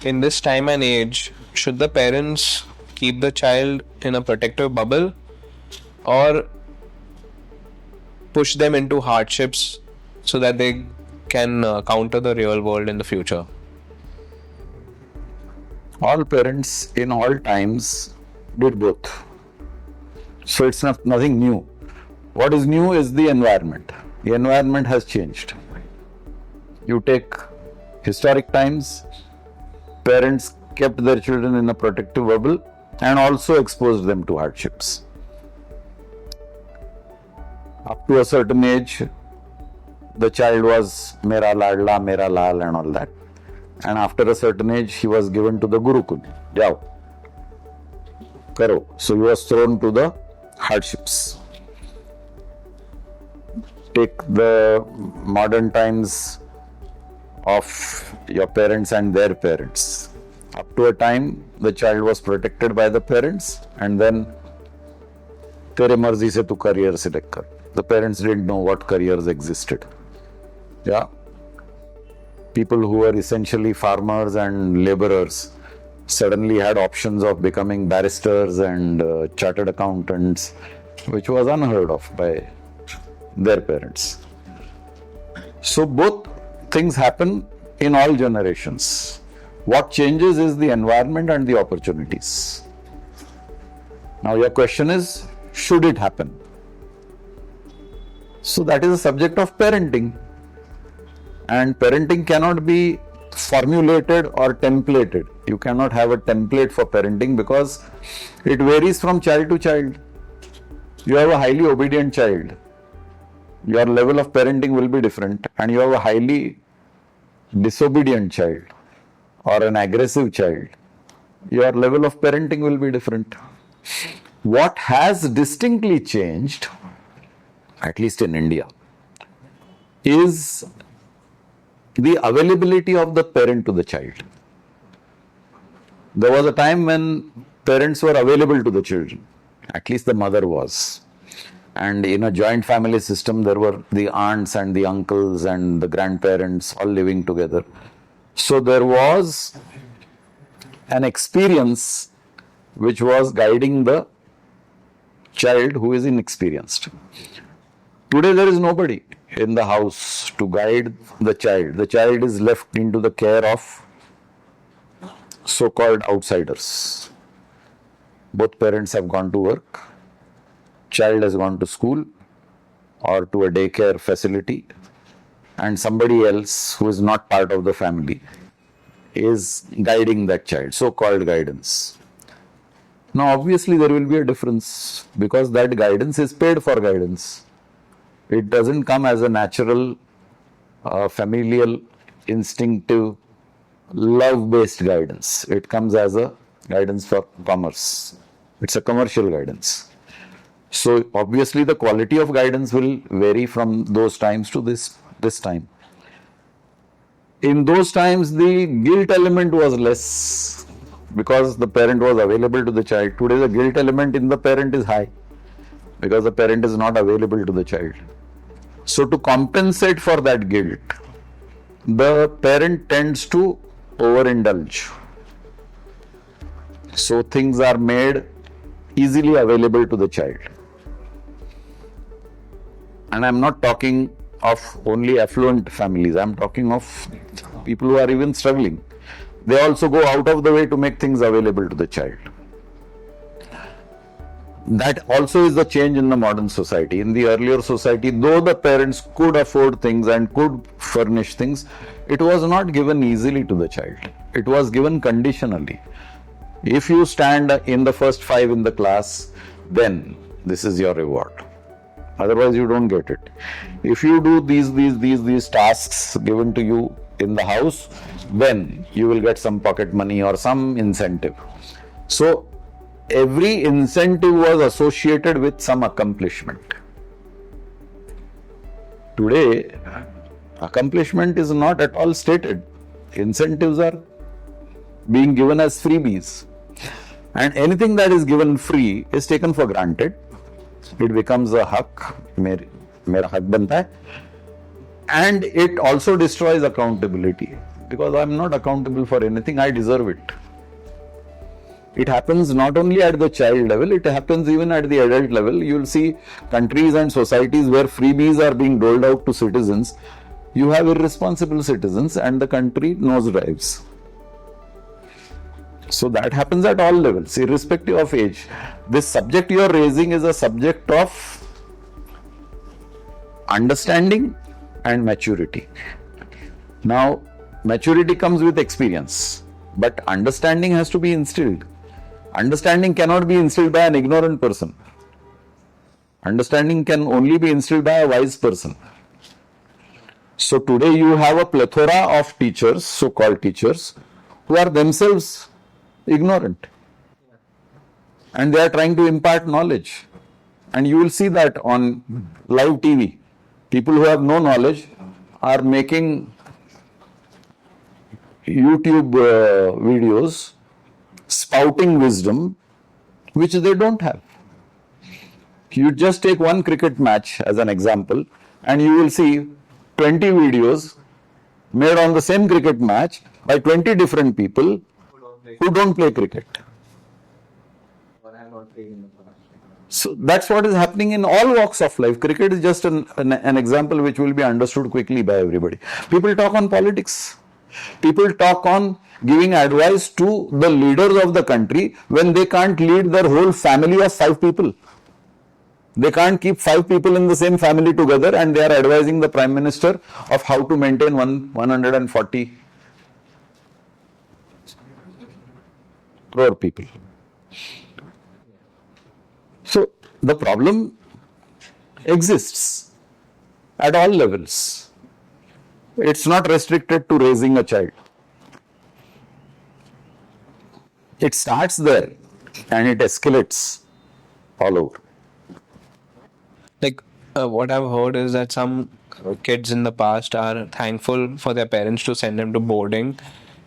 in this time and age, should the parents keep the child in a protective bubble or push them into hardships so that they can counter the real world in the future? All parents in all times did both. So it's nothing new. What is new is the environment. The environment has changed. You take historic times, parents kept their children in a protective bubble and also exposed them to hardships. Up to a certain age, the child was mera ladla, mera lal and all that. And after a certain age, he was given to the Gurukul. Jao, karo. So he was thrown to the hardships. Take the modern times of your parents and their parents. Up to a time, the child was protected by the parents, and then tere marzi se tu career select kar. The parents didn't know what careers existed. Yeah. People who were essentially farmers and laborers suddenly had options of becoming barristers and chartered accountants, which was unheard of by their parents. So both things happen in all generations. What changes is the environment and the opportunities. Now your question is, should it happen? So that is a subject of parenting. And parenting cannot be formulated or templated. You cannot have a template for parenting because it varies from child to child. You have a highly obedient child, your level of parenting will be different, and you have a highly disobedient child or an aggressive child, your level of parenting will be different. What has distinctly changed, at least in India, is the availability of the parent to the child. There was a time when parents were available to the children, at least the mother was. And in a joint family system, there were the aunts and the uncles and the grandparents all living together. So there was an experience which was guiding the child who is inexperienced. Today there is nobody in the house to guide the child. The child is left into the care of so-called outsiders. Both parents have gone to work. Child has gone to school or to a daycare facility, and somebody else who is not part of the family is guiding that child, so-called guidance. Now obviously there will be a difference because that guidance is paid for guidance. It doesn't come as a natural, familial, instinctive, love-based guidance. It comes as a guidance for commerce. It's a commercial guidance. So obviously the quality of guidance will vary from those times to this time. In those times the guilt element was less because the parent was available to the child. Today the guilt element in the parent is high because the parent is not available to the child. So to compensate for that guilt, the parent tends to overindulge. So things are made easily available to the child. And I'm not talking of only affluent families, I'm talking of people who are even struggling. They also go out of the way to make things available to the child. That also is the change in the modern society. In the earlier society, though the parents could afford things and could furnish things, it was not given easily to the child. It was given conditionally. If you stand in the first 5 in the class, then this is your reward. Otherwise, you don't get it. If you do these tasks given to you in the house, then you will get some pocket money or some incentive. So every incentive was associated with some accomplishment. Today, accomplishment is not at all stated. Incentives are being given as freebies. And anything that is given free is taken for granted. It becomes a haq, mera haq banta hai. And it also destroys accountability, because I'm not accountable for anything, I deserve it. It happens not only at the child level, it happens even at the adult level. You'll see countries and societies where freebies are being doled out to citizens. You have irresponsible citizens and the country nosedives. So that happens at all levels, irrespective of age. This subject you are raising is a subject of understanding and maturity. Now, maturity comes with experience, but understanding has to be instilled. Understanding cannot be instilled by an ignorant person. Understanding can only be instilled by a wise person. So today you have a plethora of teachers, so-called teachers, who are themselves ignorant. And they are trying to impart knowledge. And you will see that on live TV. People who have no knowledge are making YouTube videos spouting wisdom which they don't have. You just take one cricket match as an example and you will see 20 videos made on the same cricket match by 20 different people who don't play cricket. So that's what is happening in all walks of life. Cricket is just an example which will be understood quickly by everybody. People talk on politics. People talk on giving advice to the leaders of the country when they can't lead their whole family of 5 people. They can't keep 5 people in the same family together and they are advising the Prime Minister of how to maintain 140 crore people. So the problem exists at all levels. It's not restricted to raising a child. It starts there and it escalates all over. Like what I've heard is that some kids in the past are thankful for their parents to send them to boarding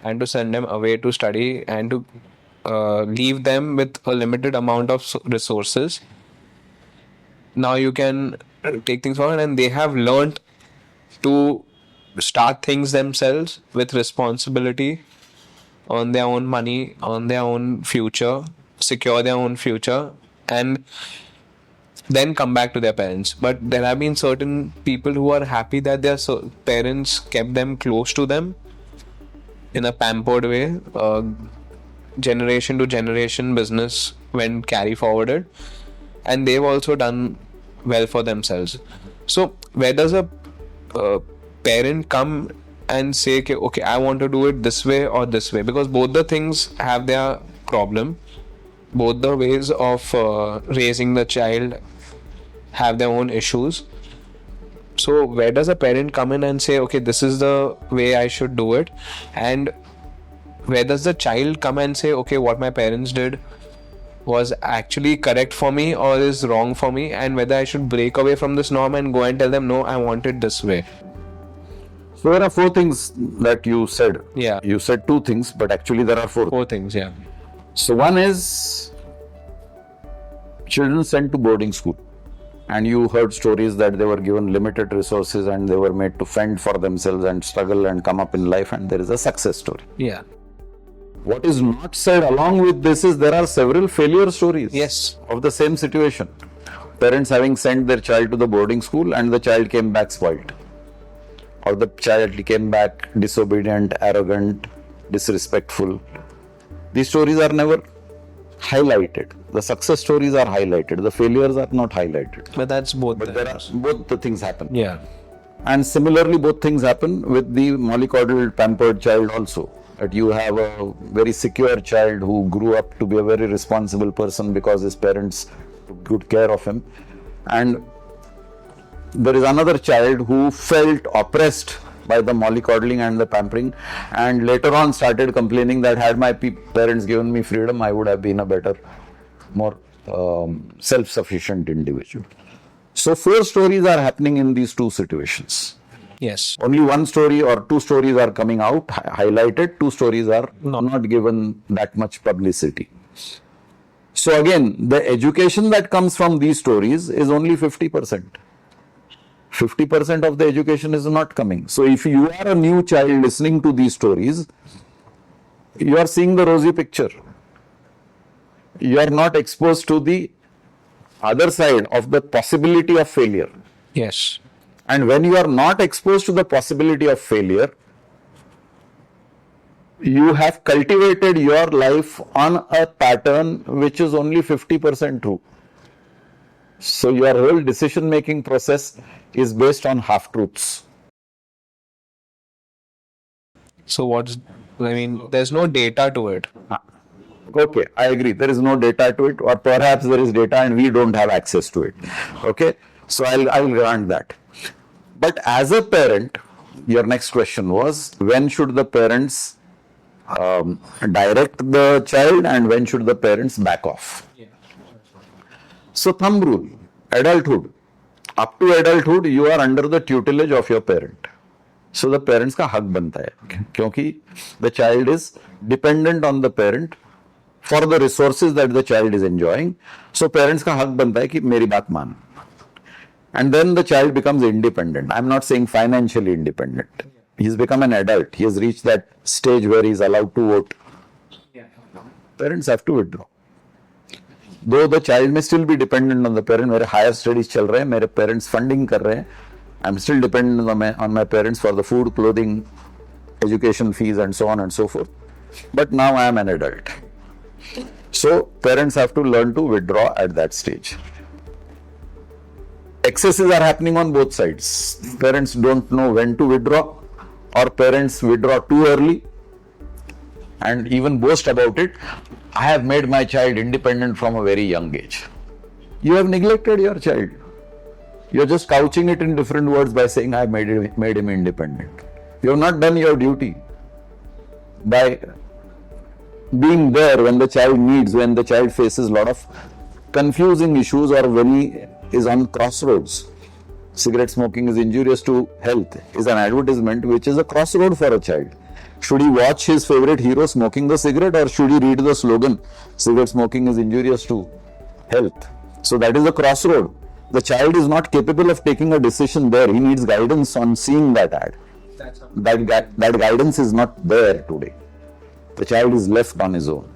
and to send them away to study and to leave them with a limited amount of resources. Now you can take things forward, and they have learned to start things themselves with responsibility, on their own money, on their own future, secure their own future, and then come back to their parents. But there have been certain people who are happy that their parents kept them close to them in a pampered way. Generation to generation business went carry forwarded, and they've also done well for themselves. So where does a parent come and say, okay, I want to do it this way or this way? Because both the things have their problem. Both the ways of raising the child have their own issues. So where does a parent come in and say, okay, this is the way I should do it? And where does the child come and say, okay, what my parents did was actually correct for me or is wrong for me, and whether I should break away from this norm and go and tell them, no, I want it this way? So there are 4 things that you said. Yeah. You said 2 things, but actually there are 4. 4 things, yeah. So one is children sent to boarding school. And you heard stories that they were given limited resources and they were made to fend for themselves and struggle and come up in life, and there is a success story. Yeah. What is not said along with this is there are several failure stories. Yes. Of the same situation. Parents having sent their child to the boarding school and the child came back spoiled. Or the child came back disobedient, arrogant, disrespectful. These stories are never highlighted. The success stories are highlighted. The failures are not highlighted. But that's both. But there are both the things happen. Yeah. And similarly, both things happen with the mollycoddled, pampered child also. That you have a very secure child who grew up to be a very responsible person because his parents took good care of him. And there is another child who felt oppressed by the mollycoddling and the pampering, and later on started complaining that had my parents given me freedom, I would have been a better, more self-sufficient individual. So 4 stories are happening in these 2 situations. Yes. Only 1 story or 2 stories are coming out, highlighted. 2 stories are not given that much publicity. So again, the education that comes from these stories is only 50%. 50% of the education is not coming. So if you are a new child listening to these stories, you are seeing the rosy picture. You are not exposed to the other side of the possibility of failure. Yes. And when you are not exposed to the possibility of failure, you have cultivated your life on a pattern which is only 50% true. So your whole decision-making process is based on half-truths. So there's no data to it. Okay, I agree. There is no data to it, or perhaps there is data and we don't have access to it. Okay, so I'll grant that. But as a parent, your next question was, when should the parents direct the child and when should the parents back off? So thumb rule, adulthood. Up to adulthood, you are under the tutelage of your parent. So the parents का हक बनता है, क्योंकि the child is dependent on the parent for the resources that the child is enjoying. So parents का हक बनता है कि मेरी बात मान. And then the child becomes independent. I'm not saying financially independent. He's become an adult. He has reached that stage where he's allowed to vote. Parents have to withdraw. Though the child may still be dependent on the parent. मेरे higher studies चल रहे हैं, मेरे parents funding कर रहे हैं. I'm still dependent on my parents for the food, clothing, education fees and so on and so forth. But now I am an adult. So parents have to learn to withdraw at that stage. Excesses are happening on both sides. Parents don't know when to withdraw, or parents withdraw too early and even boast about it. I have made my child independent from a very young age. You have neglected your child. You're just couching it in different words by saying I made him independent. You have not done your duty by being there when the child needs, when the child faces a lot of confusing issues or when he is on crossroads. Cigarette smoking is injurious to health is an advertisement which is a crossroad for a child. Should he watch his favorite hero smoking the cigarette, or should he read the slogan, cigarette smoking is injurious to health? So that is a crossroad. The child is not capable of taking a decision there. He needs guidance on seeing that ad. That guidance is not there today. The child is left on his own.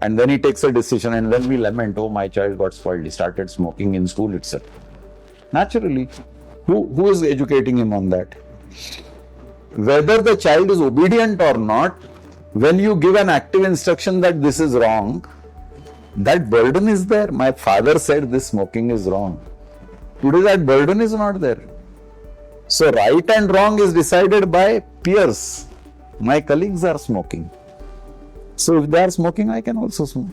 And then he takes a decision, and then we lament, oh, my child got spoiled. He started smoking in school itself. Naturally, who is educating him on that? Whether the child is obedient or not, when you give an active instruction that this is wrong, that burden is there. My father said this smoking is wrong. Today that burden is not there. So right and wrong is decided by peers. My colleagues are smoking. So if they are smoking, I can also smoke.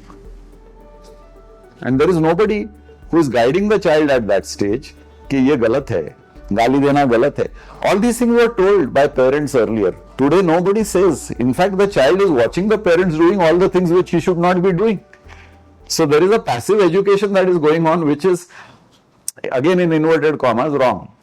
And there is nobody who is guiding the child at that stage कि ये गलत है, गाली देना गलत है. All these things were told by parents earlier. Today nobody says. In fact, the child is watching the parents doing all the things which he should not be doing. So there is a passive education that is going on, which is, again in inverted commas, wrong.